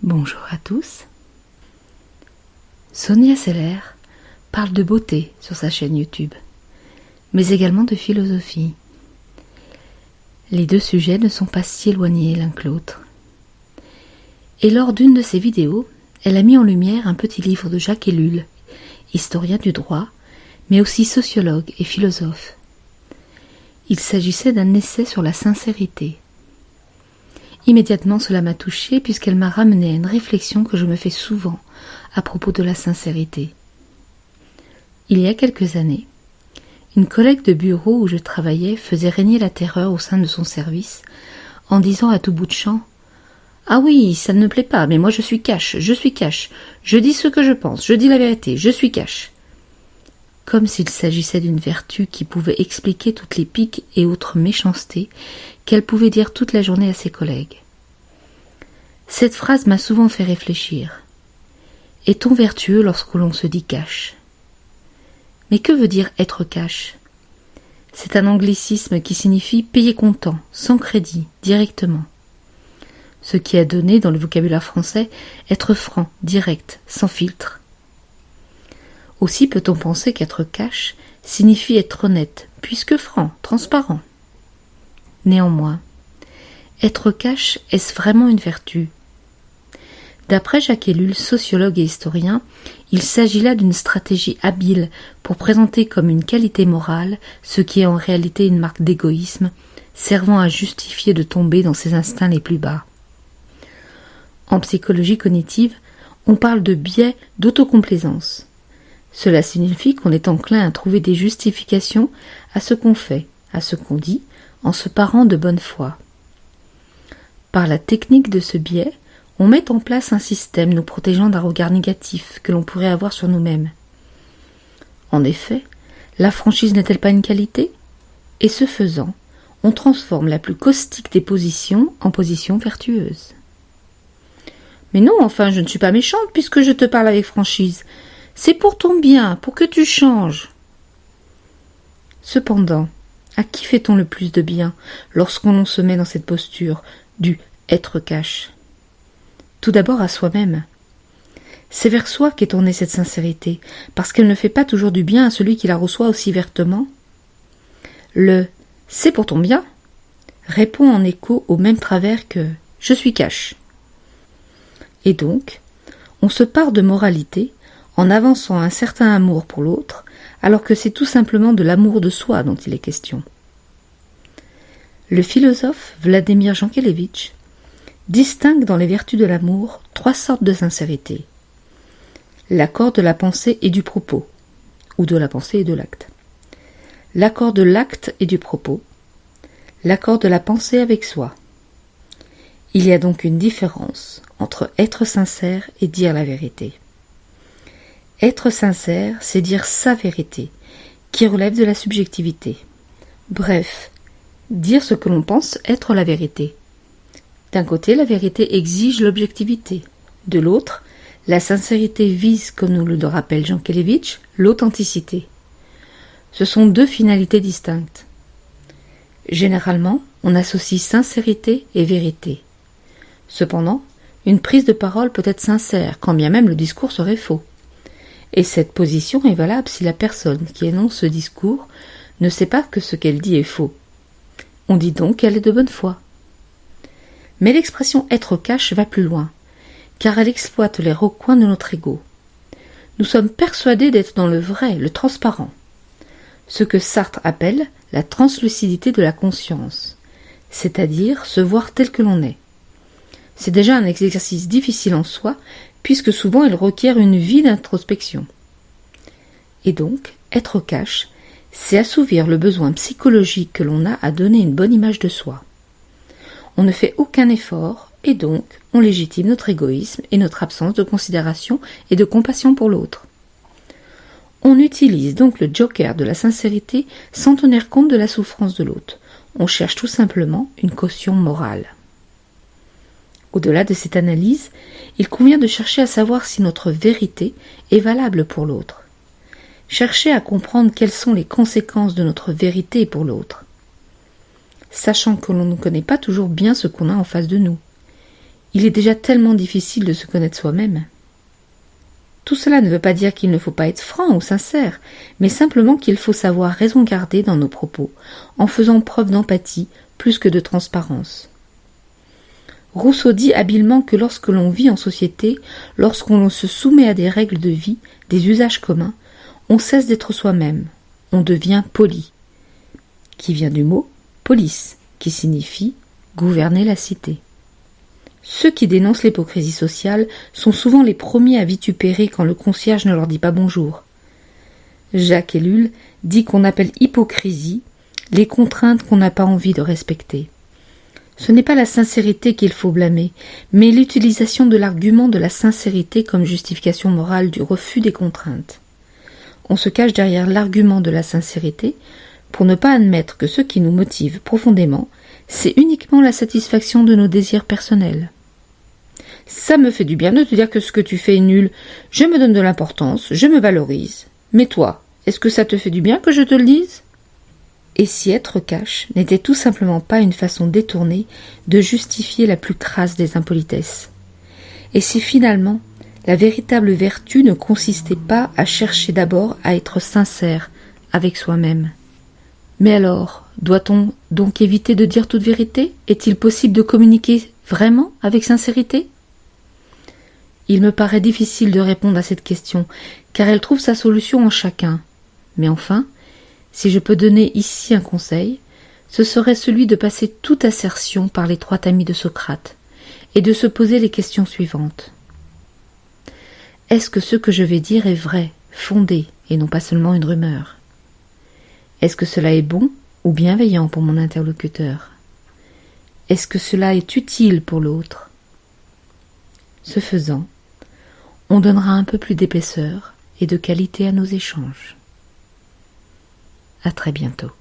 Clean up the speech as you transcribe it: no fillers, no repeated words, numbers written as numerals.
Bonjour à tous. Sonia Seller parle de beauté sur sa chaîne YouTube, mais également de philosophie. Les deux sujets ne sont pas si éloignés l'un que l'autre. Et lors d'une de ses vidéos, elle a mis en lumière un petit livre de Jacques Ellul, historien du droit, mais aussi sociologue et philosophe. Il s'agissait d'un essai sur la sincérité. Immédiatement, cela m'a touchée puisqu'elle m'a ramené à une réflexion que je me fais souvent à propos de la sincérité. Il y a quelques années, une collègue de bureau où je travaillais faisait régner la terreur au sein de son service en disant à tout bout de champ « Ah oui, ça ne me plaît pas, mais moi je suis cash, je dis ce que je pense, je dis la vérité, je suis cash. » Comme s'il s'agissait d'une vertu qui pouvait expliquer toutes les piques et autres méchancetés qu'elle pouvait dire toute la journée à ses collègues. Cette phrase m'a souvent fait réfléchir. Est-on vertueux lorsque l'on se dit cash ? Mais que veut dire être cash ? C'est un anglicisme qui signifie payer comptant, sans crédit, directement. Ce qui a donné dans le vocabulaire français être franc, direct, sans filtre. Aussi peut-on penser qu'être cash signifie être honnête, puisque franc, transparent. Néanmoins, être cash, est-ce vraiment une vertu ? D'après Jacques Ellul, sociologue et historien, il s'agit là d'une stratégie habile pour présenter comme une qualité morale ce qui est en réalité une marque d'égoïsme, servant à justifier de tomber dans ses instincts les plus bas. En psychologie cognitive, on parle de biais d'autocomplaisance. Cela signifie qu'on est enclin à trouver des justifications à ce qu'on fait, à ce qu'on dit, en se parant de bonne foi. Par la technique de ce biais, on met en place un système nous protégeant d'un regard négatif que l'on pourrait avoir sur nous-mêmes. En effet, la franchise n'est-elle pas une qualité ? Et ce faisant, on transforme la plus caustique des positions en position vertueuse. Mais non, enfin, je ne suis pas méchante puisque je te parle avec franchise. C'est pour ton bien, pour que tu changes. Cependant, à qui fait-on le plus de bien lorsqu'on se met dans cette posture du être cash ? Tout d'abord à soi-même. C'est vers soi qu'est tournée cette sincérité, parce qu'elle ne fait pas toujours du bien à celui qui la reçoit aussi vertement. Le « c'est pour ton bien » répond en écho au même travers que « je suis cash ». Et donc, on se pare de moralité en avançant un certain amour pour l'autre, alors que c'est tout simplement de l'amour de soi dont il est question. Le philosophe Vladimir Jankélévitch distingue dans les vertus de l'amour 3 sortes de sincérité. L'accord de la pensée et du propos, ou de la pensée et de l'acte. L'accord de l'acte et du propos. L'accord de la pensée avec soi. Il y a donc une différence entre être sincère et dire la vérité. Être sincère, c'est dire sa vérité, qui relève de la subjectivité. Bref, dire ce que l'on pense être la vérité. D'un côté, la vérité exige l'objectivité. De l'autre, la sincérité vise, comme nous le rappelle Jankélévitch, l'authenticité. Ce sont 2 finalités distinctes. Généralement, on associe sincérité et vérité. Cependant, une prise de parole peut être sincère, quand bien même le discours serait faux. Et cette position est valable si la personne qui énonce ce discours ne sait pas que ce qu'elle dit est faux. On dit donc qu'elle est de bonne foi. Mais l'expression « être cash » va plus loin, car elle exploite les recoins de notre ego. Nous sommes persuadés d'être dans le vrai, le transparent, ce que Sartre appelle la translucidité de la conscience, c'est-à-dire se voir tel que l'on est. C'est déjà un exercice difficile en soi, puisque souvent il requiert une vie d'introspection. Et donc, être cash, c'est assouvir le besoin psychologique que l'on a à donner une bonne image de soi. On ne fait aucun effort, et donc on légitime notre égoïsme et notre absence de considération et de compassion pour l'autre. On utilise donc le joker de la sincérité sans tenir compte de la souffrance de l'autre. On cherche tout simplement une caution morale. Au-delà de cette analyse, il convient de chercher à savoir si notre vérité est valable pour l'autre. Chercher à comprendre quelles sont les conséquences de notre vérité pour l'autre. Sachant que l'on ne connaît pas toujours bien ce qu'on a en face de nous. Il est déjà tellement difficile de se connaître soi-même. Tout cela ne veut pas dire qu'il ne faut pas être franc ou sincère, mais simplement qu'il faut savoir raison garder dans nos propos, en faisant preuve d'empathie plus que de transparence. Rousseau dit habilement que lorsque l'on vit en société, lorsqu'on se soumet à des règles de vie, des usages communs, on cesse d'être soi-même, on devient poli, qui vient du mot polis, qui signifie gouverner la cité. Ceux qui dénoncent l'hypocrisie sociale sont souvent les premiers à vitupérer quand le concierge ne leur dit pas bonjour. Jacques Ellul dit qu'on appelle hypocrisie les contraintes qu'on n'a pas envie de respecter. Ce n'est pas la sincérité qu'il faut blâmer, mais l'utilisation de l'argument de la sincérité comme justification morale du refus des contraintes. On se cache derrière l'argument de la sincérité pour ne pas admettre que ce qui nous motive profondément, c'est uniquement la satisfaction de nos désirs personnels. Ça me fait du bien de te dire que ce que tu fais est nul. Je me donne de l'importance, je me valorise. Mais toi, est-ce que ça te fait du bien que je te le dise ? Et si être cash n'était tout simplement pas une façon détournée de justifier la plus crasse des impolitesses ? Et si finalement, la véritable vertu ne consistait pas à chercher d'abord à être sincère avec soi-même ? Mais alors, doit-on donc éviter de dire toute vérité ? Est-il possible de communiquer vraiment avec sincérité ? Il me paraît difficile de répondre à cette question, car elle trouve sa solution en chacun. Mais enfin, si je peux donner ici un conseil, ce serait celui de passer toute assertion par l'étroite amie de Socrate, et de se poser les questions suivantes. Est-ce que ce que je vais dire est vrai, fondé, et non pas seulement une rumeur ? Est-ce que cela est bon ou bienveillant pour mon interlocuteur ? Est-ce que cela est utile pour l'autre ? Ce faisant, on donnera un peu plus d'épaisseur et de qualité à nos échanges. À très bientôt.